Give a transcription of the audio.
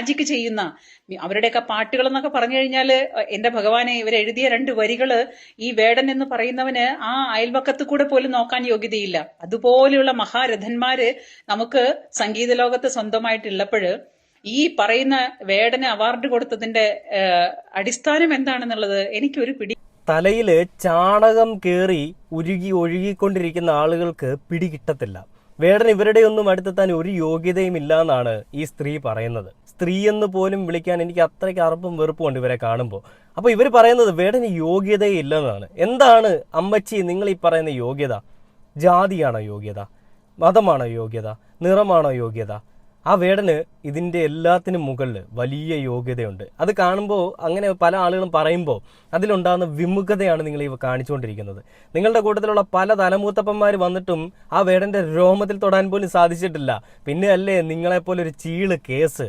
Magic ചെയ്യുന്ന അവരുടെയൊക്കെ പാട്ടുകൾ എന്നൊക്കെ പറഞ്ഞു കഴിഞ്ഞാൽ എന്റെ ഭഗവാനെ ഇവരെഴുതിയ 2 വരികള് ഈ വേടൻ എന്ന് പറയുന്നവന് ആ അയൽവക്കത്ത് കൂടെ പോലും നോക്കാൻ യോഗ്യതയില്ല. അതുപോലെയുള്ള മഹാരഥന്മാര് നമുക്ക് സംഗീത ലോകത്ത് സ്വന്തമായിട്ടുള്ളപ്പോഴ് ഈ പറയുന്ന വേടന് അവാർഡ് കൊടുത്തതിന്റെ അടിസ്ഥാനം എന്താണെന്നുള്ളത് എനിക്കൊരു പിടി. തലയില് ചാണകം കേറി ഒഴുകിക്കൊണ്ടിരിക്കുന്ന ആളുകൾക്ക് പിടികിട്ടത്തില്ല. വേടൻ ഇവരുടെ ഒന്നും അടുത്തെത്താൻ ഒരു യോഗ്യതയും ഇല്ല എന്നാണ് ഈ സ്ത്രീ പറയുന്നത്. സ്ത്രീ എന്ന് പോലും വിളിക്കാൻ എനിക്ക് അത്രയ്ക്ക് അറപ്പും വെറുപ്പുണ്ട് ഇവരെ കാണുമ്പോൾ. അപ്പോൾ ഇവർ പറയുന്നത് വേടന് യോഗ്യതയില്ലെന്നാണ്. എന്താണ് അമ്മച്ചി നിങ്ങൾ ഈ പറയുന്ന യോഗ്യത? ജാതിയാണോ യോഗ്യത? മതമാണോ യോഗ്യത? നിറമാണോ യോഗ്യത? ആ വേടന് ഇതിൻ്റെ എല്ലാത്തിനും മുകളിൽ വലിയ യോഗ്യതയുണ്ട്. അത് കാണുമ്പോൾ അങ്ങനെ പല ആളുകളും പറയുമ്പോൾ അതിലുണ്ടാകുന്ന വിമുഖതയാണ് നിങ്ങൾ ഇവ കാണിച്ചുകൊണ്ടിരിക്കുന്നത്. നിങ്ങളുടെ കൂട്ടത്തിലുള്ള പല തലമൂത്തപ്പന്മാർ വന്നിട്ടും ആ വേടൻ്റെ രോമത്തിൽ തൊടാൻ പോലും സാധിച്ചിട്ടില്ല. പിന്നെ അല്ലേ നിങ്ങളെപ്പോലെ ഒരു ചീള് കേസ്